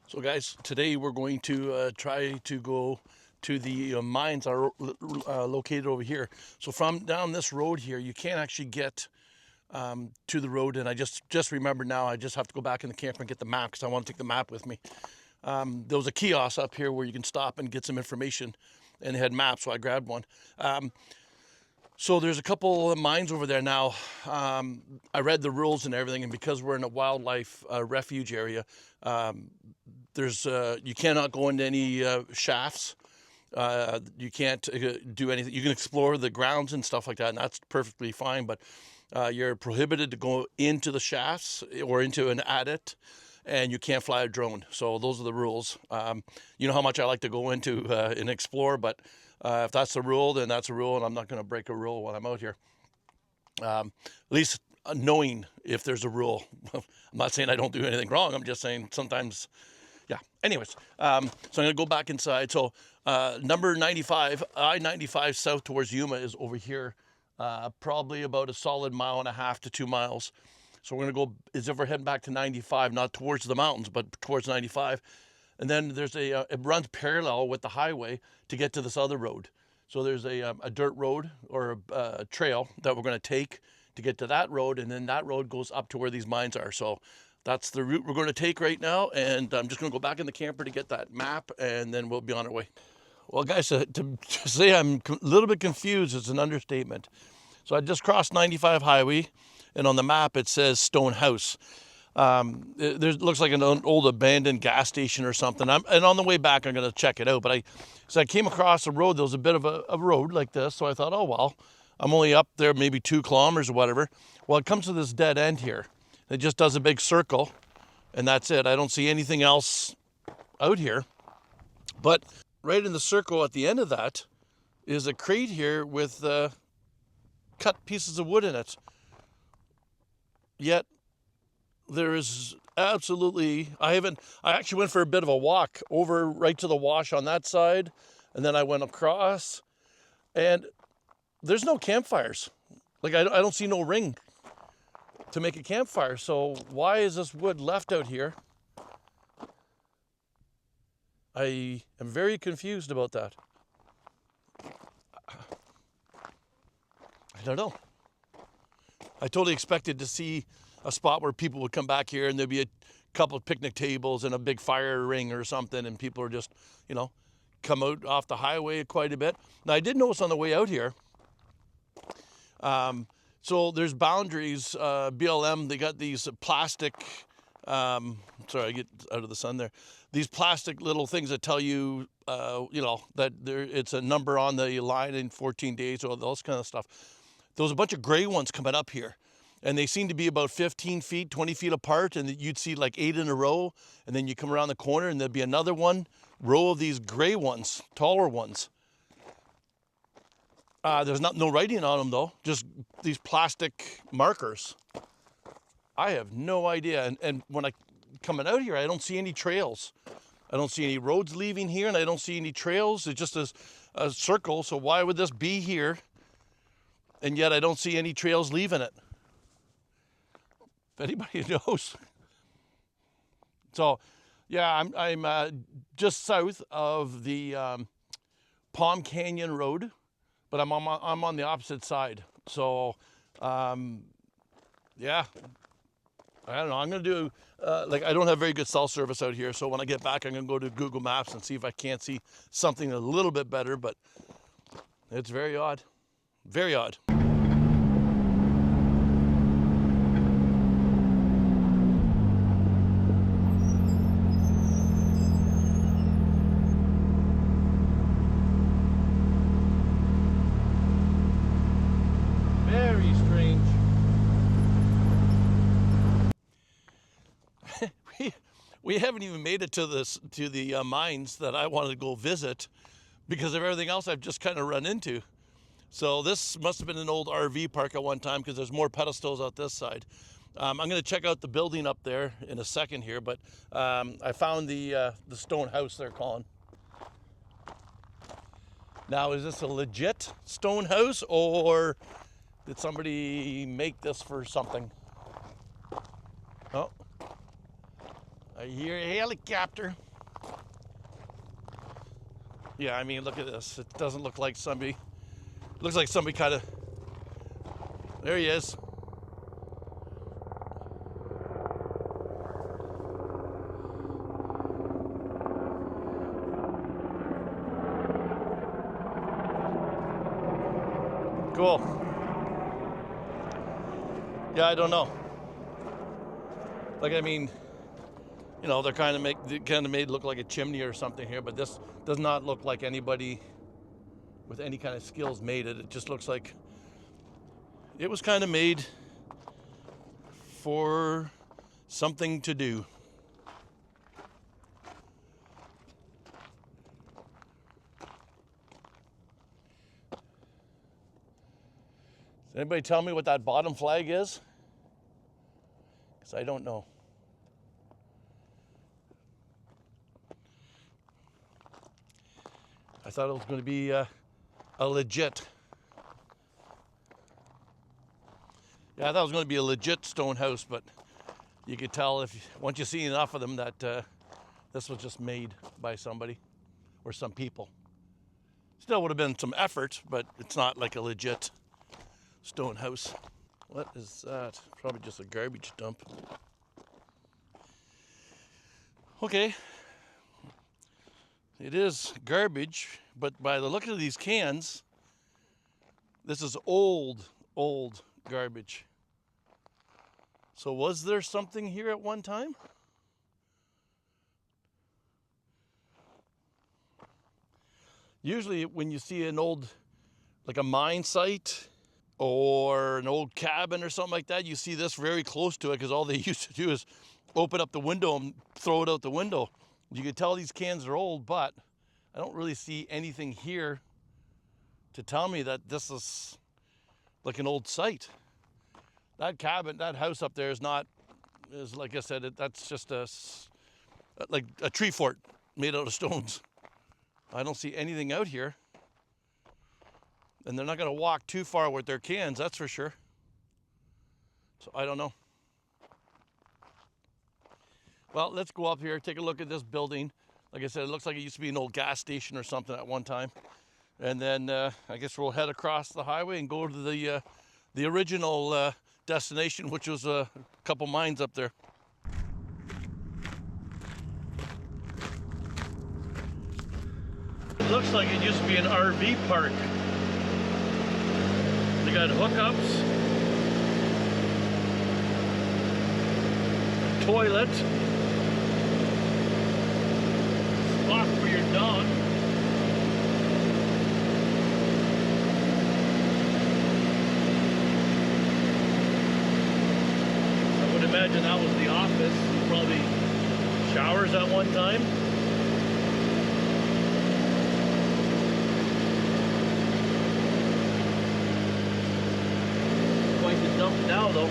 So guys, today we're going to try to go to the mines are located over here. So from down this road here, you can't actually get to the road, and I just remembered now I just have to go back in the camper and get the map because I want to take the map with me. There was a kiosk up here where you can stop and get some information, and they had maps, so I grabbed one. So there's a couple of mines over there now. I read the rules and everything, and because we're in a wildlife refuge area, you cannot go into any shafts. You can't do anything. You can explore the grounds and stuff like that, and that's perfectly fine, but you're prohibited to go into the shafts or into an adit, and you can't fly a drone. So those are the rules. You know how much I like to go into and explore, but if that's the rule, then that's a rule, and I'm not going to break a rule when I'm out here. At least knowing if there's a rule. I'm not saying I don't do anything wrong. I'm just saying sometimes, yeah. Anyways, so I'm going to go back inside. So number 95, I-95 south towards Yuma is over here, probably about a solid 1.5 to 2 miles. So we're going to go, as if we're heading back to 95, not towards the mountains, but towards 95. and then there's it runs parallel with the highway to get to this other road. So there's a dirt road or a trail that we're going to take to get to that road, and then that road goes up to where these mines are. So that's the route we're going to take right now, and I'm just going to go back in the camper to get that map, and then we'll be on our way. Well, guys, to say I'm a little bit confused is an understatement. So I just crossed 95 highway, and on the map it says Stone House. It looks like an old abandoned gas station or something. And on the way back, I'm going to check it out. But I came across a road. There was a bit of a road like this. So I thought, oh, well, I'm only up there maybe 2 kilometers or whatever. Well, it comes to this dead end here. It just does a big circle, and that's it. I don't see anything else out here. But right in the circle at the end of that is a crate here with cut pieces of wood in it. Yet there is absolutely, I actually went for a bit of a walk over right to the wash on that side, and then I went across, and there's no campfires. Like, I don't see no ring to make a campfire. So why is this wood left out here? I am very confused about that. I don't know. I totally expected to see a spot where people would come back here and there'd be a couple of picnic tables and a big fire ring or something, and people are just, come out off the highway quite a bit. Now, I did notice on the way out here, so there's boundaries, BLM, they got these plastic, sorry, I get out of the sun there. These plastic little things that tell you, that it's a number on the line in 14 days or those kind of stuff. There was a bunch of gray ones coming up here, and they seem to be about 15 feet, 20 feet apart, and you'd see like 8 in a row, and then you come around the corner and there'd be another row of these gray ones, taller ones. There's no writing on them though, just these plastic markers. I have no idea, and when I coming out here, I don't see any trails. I don't see any roads leaving here, and I don't see any trails. It's just a circle, so why would this be here? And yet I don't see any trails leaving it. If anybody knows. So, yeah, I'm just south of the Palm Canyon Road, but I'm on the opposite side. So, yeah, I don't know. I'm gonna do I don't have very good cell service out here, so when I get back, I'm gonna go to Google Maps and see if I can't see something a little bit better. But it's very odd. Very odd. Very strange. We haven't even made it to the mines that I wanted to go visit because of everything else I've just kind of run into. So this must have been an old RV park at one time because there's more pedestals out this side. I'm going to check out the building up there in a second here, but I found the stone house they're calling. Now, is this a legit stone house, or did somebody make this for something? Oh, I hear a helicopter. Yeah, I mean, look at this. It doesn't look like somebody. Looks like somebody kind of. There he is. Cool. Yeah, I don't know. Like, I mean, they're kind of made it look like a chimney or something here, but this does not look like anybody with any kind of skills made it. It just looks like it was kind of made for something to do. Does anybody tell me what that bottom flag is? Because I don't know. I thought it was going to be a legit. Yeah, I thought it was going to be a legit stone house, but you could tell once you see enough of them that This was just made by somebody or some people. Still would have been some effort, but it's not like a legit stone house. What is that? Probably just a garbage dump. Okay. It is garbage, but by the look of these cans, this is old garbage. So was there something here at one time? Usually when you see an old, like a mine site or an old cabin or something like that, you see this very close to it because all they used to do is open up the window and throw it out the window. You can tell these cans are old, but I don't really see anything here to tell me that this is like an old site. That cabin, that house up there is like I said, that's just like a tree fort made out of stones. I don't see anything out here. And they're not going to walk too far with their cans, that's for sure. So I don't know. Well, let's go up here, take a look at this building. Like I said, it looks like it used to be an old gas station or something at one time. And then I guess we'll head across the highway and go to the original destination, which was a couple mines up there. It looks like it used to be an RV park. They got hookups, toilet, spot for your dog. I would imagine that was the office, probably showers at one time. Quite the dump now though.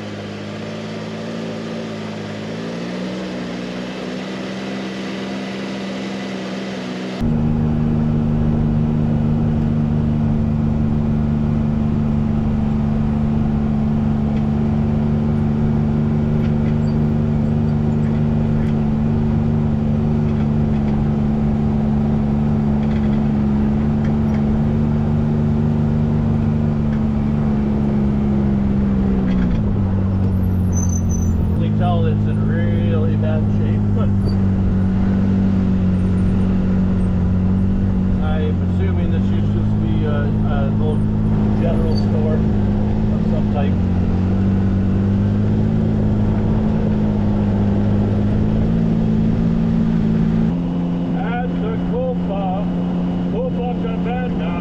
Tell it's in really bad shape. I'm assuming this used to be a little general store of some type. At the Copa Cabana.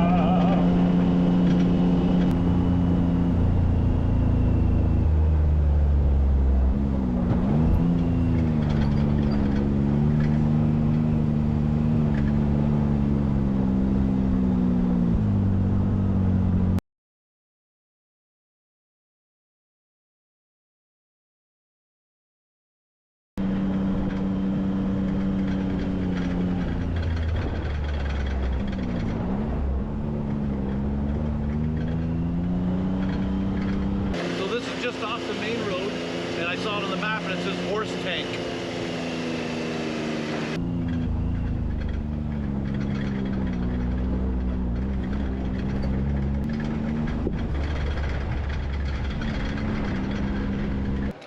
Just off the main road, and I saw it on the map and it says horse tank.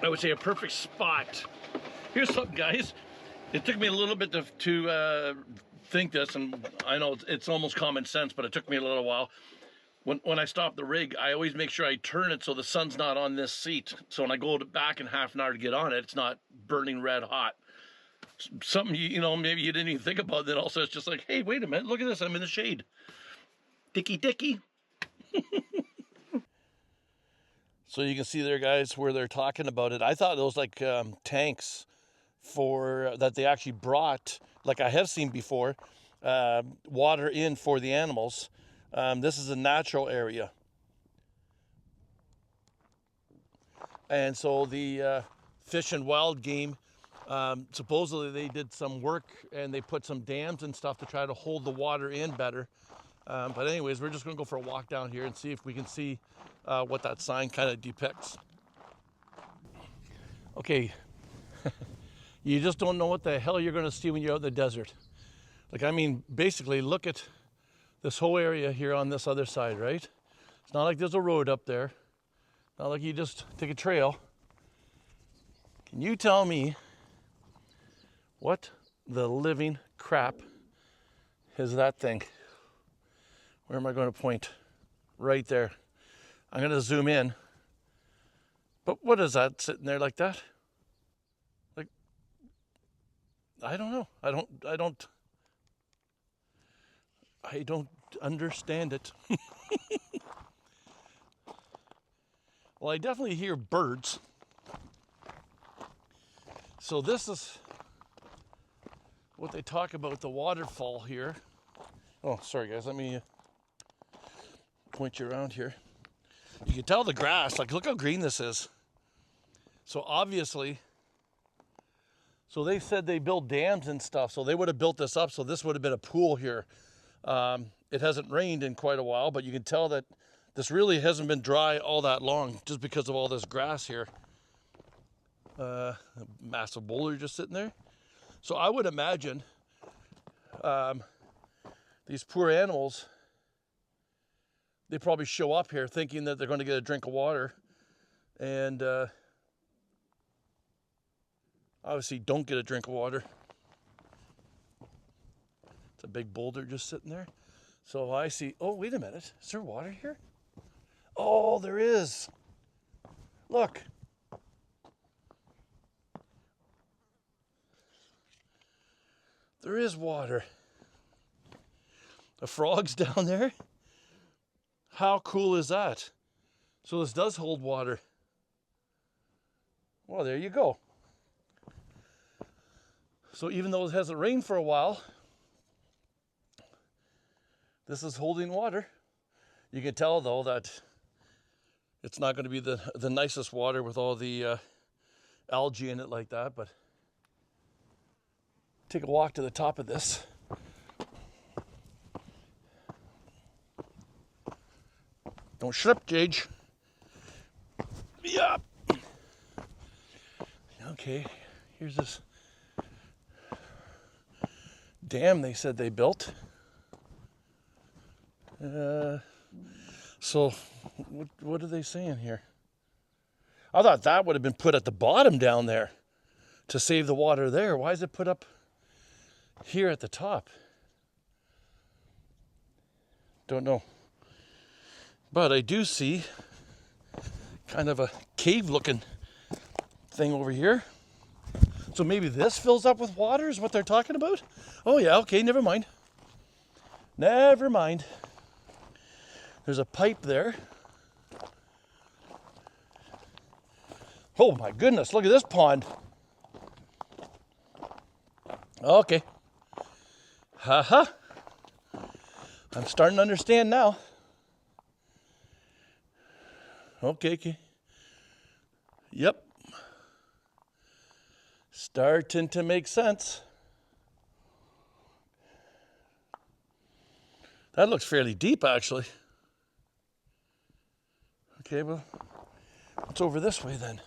I would say a perfect spot. Here's something, guys. It took me a little bit to think this, and I know it's almost common sense, but it took me a little while. When I stop the rig, I always make sure I turn it so the sun's not on this seat. So when I go back in half an hour to get on it, it's not burning red hot. Something, you know, maybe you didn't even think about. Then also it's just like, hey, wait a minute, look at this, I'm in the shade. Dicky. So you can see there, guys, where they're talking about it. I thought those like tanks that they actually brought, like I have seen before, water in for the animals. This is a natural area. And so the fish and wild game, supposedly they did some work and they put some dams and stuff to try to hold the water in better. But anyways, we're just gonna go for a walk down here and see if we can see what that sign kind of depicts. Okay, You just don't know what the hell you're going to see when you're out in the desert. Like, I mean, basically, look at this whole area here on this other side, right? It's not like there's a road up there. Not like you just take a trail. Can you tell me what the living crap is that thing? Where am I going to point? Right there. I'm going to zoom in. But what is that sitting there like that? Like, I don't know. I don't understand it. Well, I definitely hear birds. So this is what they talk about, the waterfall here. Oh, sorry guys, let me point you around here. You can tell the grass, like look how green this is. So obviously, so they said they build dams and stuff, so they would have built this up, so this would have been a pool here. It hasn't rained in quite a while, but you can tell that this really hasn't been dry all that long just because of all this grass here. A massive boulder just sitting there. So I would imagine these poor animals, they probably show up here thinking that they're going to get a drink of water, and obviously don't get a drink of water. It's a big boulder just sitting there. So I see, oh, wait a minute. Is there water here? Oh, there is. Look. There is water. The frog's down there. How cool is that? So this does hold water. Well, there you go. So even though it hasn't rained for a while, this is holding water. You can tell though that it's not going to be the nicest water with all the algae in it like that, but take a walk to the top of this. Don't slip, Gage. Yeah. Okay, here's this dam they said they built. So what are they saying here? I thought that would have been put at the bottom down there to save the water there. Why is it put up here at the top? Don't know. But I do see kind of a cave looking thing over here. So maybe this fills up with water is what they're talking about? Oh yeah, okay, never mind. Never mind. There's a pipe there. Oh my goodness, look at this pond. Okay. Haha. I'm starting to understand now. Okay. Yep. Starting to make sense. That looks fairly deep, actually. Okay, well, what's over this way then?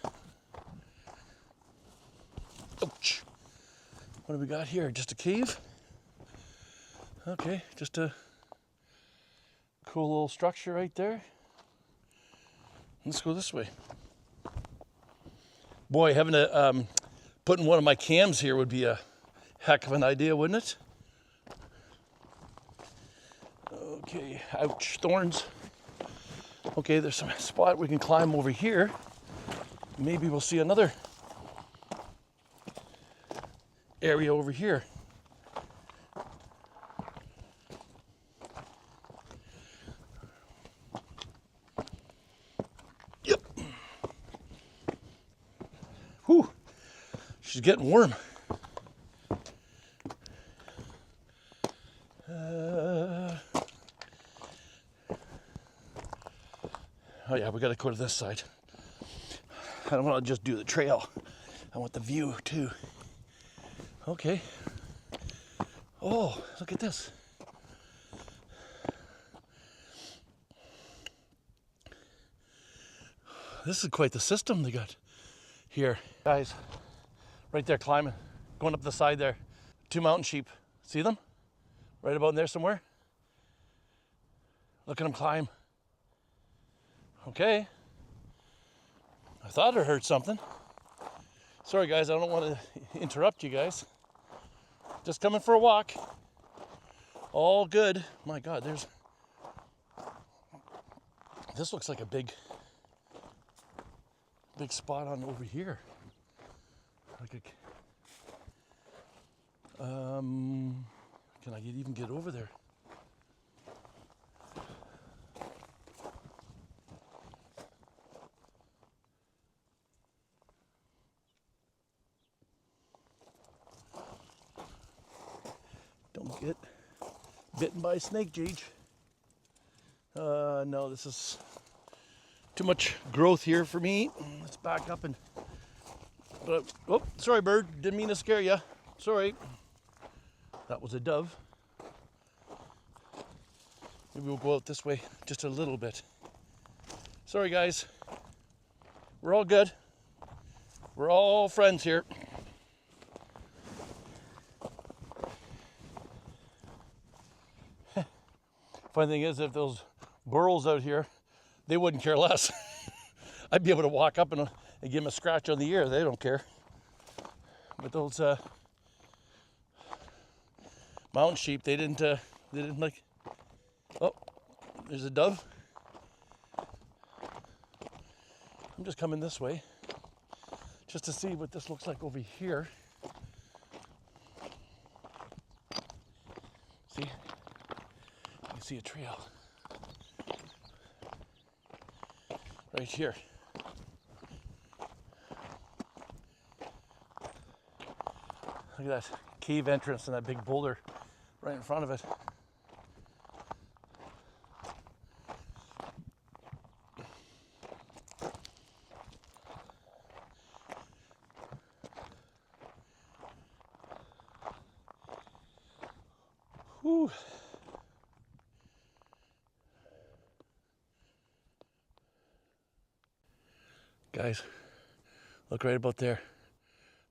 Ouch. What do we got here? Just a cave? Okay, just a cool little structure right there. Let's go this way. Boy, having to putting one of my cams here would be a heck of an idea, wouldn't it? Okay, ouch, thorns. Okay, there's some spot we can climb over here. Maybe we'll see another area over here. Yep. Whew. She's getting warm. Oh yeah, we gotta go to this side. I don't want to just do the trail. I want the view too. Okay. Oh, look at this. This is quite the system they got here. Guys, right there climbing. going up the side there. 2 mountain sheep. See them? Right about in there somewhere. Look at them climb. Okay. I thought I heard something. Sorry guys, I don't want to interrupt you guys. Just coming for a walk. All good. My God, this looks like a big spot on over here. Like can I even get over there? Don't get bitten by a snake, Gage. No, this is too much growth here for me. Let's back up and... oh, sorry, bird. Didn't mean to scare you. Sorry. That was a dove. Maybe we'll go out this way just a little bit. Sorry, guys. We're all good. We're all friends here. Funny thing is, if those burros out here, they wouldn't care less. I'd be able to walk up and give them a scratch on the ear. They don't care. But those mountain sheep, they didn't like. Oh, there's a dove. I'm just coming this way, just to see what this looks like over here. See? You can see a trail. Right here. Look at that cave entrance and that big boulder right in front of it. Whew. Guys, look right about there.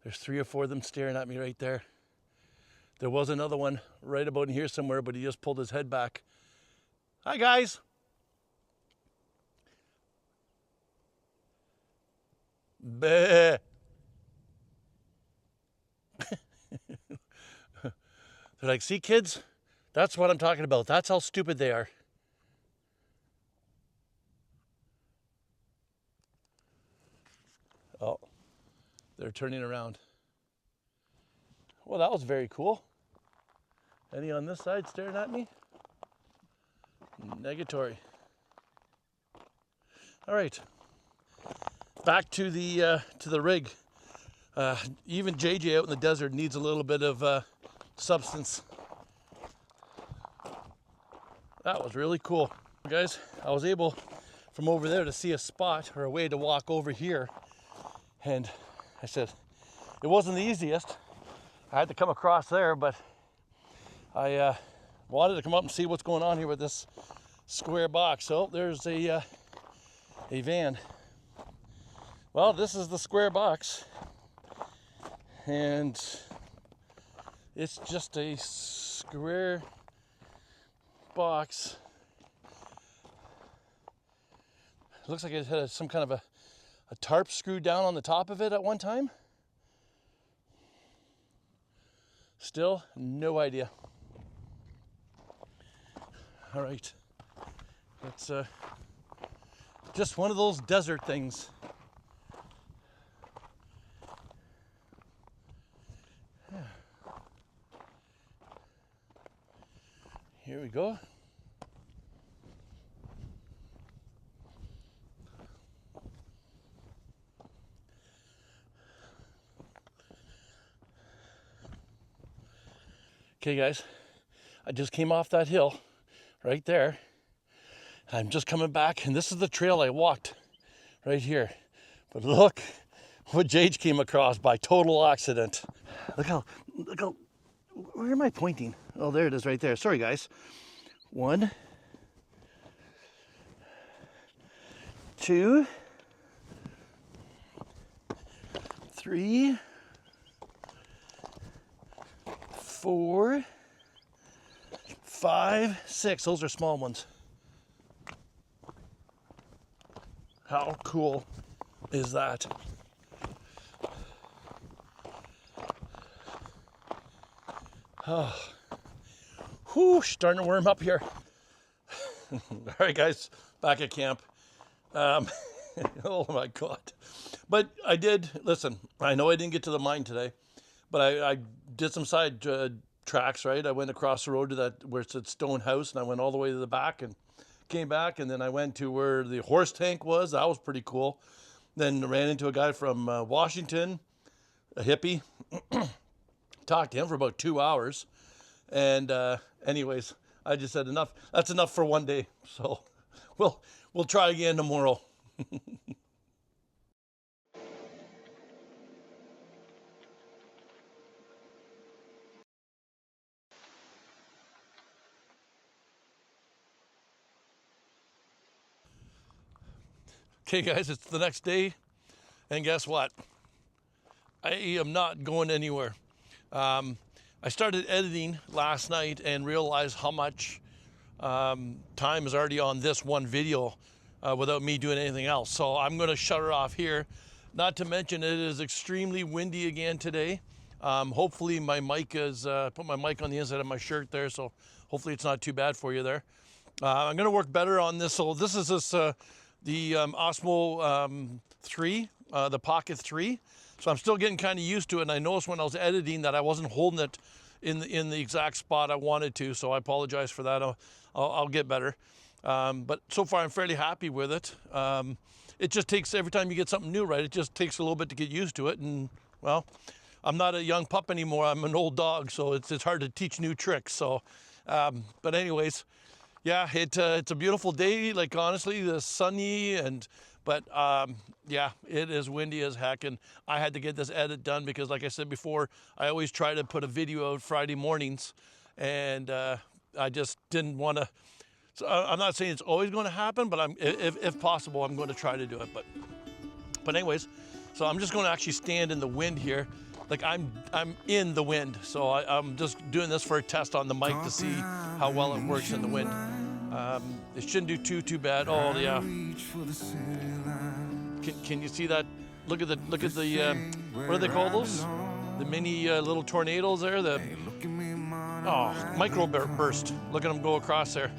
There's 3 or 4 of them staring at me right there. There was another one right about in here somewhere, but he just pulled his head back. Hi, guys. Bah. They're like, see, kids? That's what I'm talking about. That's how stupid they are. Oh, they're turning around. Well, that was very cool. Any on this side staring at me? Negatory. All right, back to the rig. Even JJ out in the desert needs a little bit of substance. That was really cool. Guys, I was able from over there to see a spot or a way to walk over here. And I said, it wasn't the easiest. I had to come across there, but I wanted to come up and see what's going on here with this square box. So there's a van. Well, this is the square box. And it's just a square box. It looks like it had some kind of a tarp screwed down on the top of it at one time. Still, no idea. All right, it's just one of those desert things. Yeah. Here we go. Okay, guys, I just came off that hill right there. I'm just coming back, and this is the trail I walked right here. But look what Jage came across by total accident. Look how, where am I pointing? Oh, there it is right there. Sorry, guys. 1, 2, 3, 4, 5, 6. Those are small ones. How cool is that? Oh, whew, starting to warm up here. All right, guys, back at camp. Oh my God. But I did, listen, I know I didn't get to the mine today, but I did some side tracks, right? I went across the road to that, where it's a stone house, and I went all the way to the back and came back, and then I went to where the horse tank was. That was pretty cool. Then ran into a guy from Washington, a hippie. Talked to him for about 2 hours. And anyways, I just said enough. That's enough for one day. So we'll try again tomorrow. Okay, guys, it's the next day, and guess what? I am not going anywhere. I started editing last night and realized how much time is already on this one video without me doing anything else. So I'm going to shut it off here. Not to mention it is extremely windy again today. Hopefully my mic is, put my mic on the inside of my shirt there, so hopefully it's not too bad for you there. I'm going to work better on this. So this is the Osmo 3, the Pocket 3. So I'm still getting kind of used to it, and I noticed when I was editing that I wasn't holding it in the exact spot I wanted to, so I apologize for that. I'll get better. But so far I'm fairly happy with it. It just takes, every time you get something new, right, it just takes a little bit to get used to it, and well, I'm not a young pup anymore, I'm an old dog, so it's hard to teach new tricks. So, but anyways, yeah, it's a beautiful day, like honestly, the sunny, but yeah, it is windy as heck, and I had to get this edit done because, like I said before, I always try to put a video out Friday mornings, and I just didn't want to. So I'm not saying it's always going to happen, but if possible, I'm going to try to do it. But anyways, so I'm just going to actually stand in the wind here, like I'm in the wind. So I'm just doing this for a test on the mic to see how well it works in the wind. It shouldn't do too bad. Oh yeah. Can you see that? Look at the what do they call those? The mini little tornadoes there. The micro burst. Look at them go across there.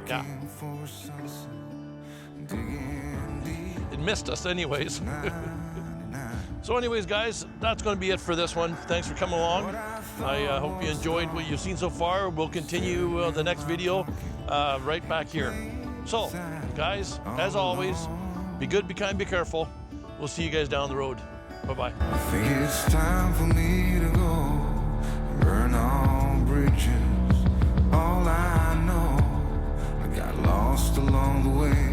Yeah. It missed us anyways. So anyways, guys, that's going to be it for this one. Thanks for coming along. I hope you enjoyed what you've seen so far. We'll continue the next video right back here. So, guys, as always, be good, be kind, be careful. We'll see you guys down the road. Bye-bye.
I think it's time for me to go burn all bridges. All I know, I got lost along the way.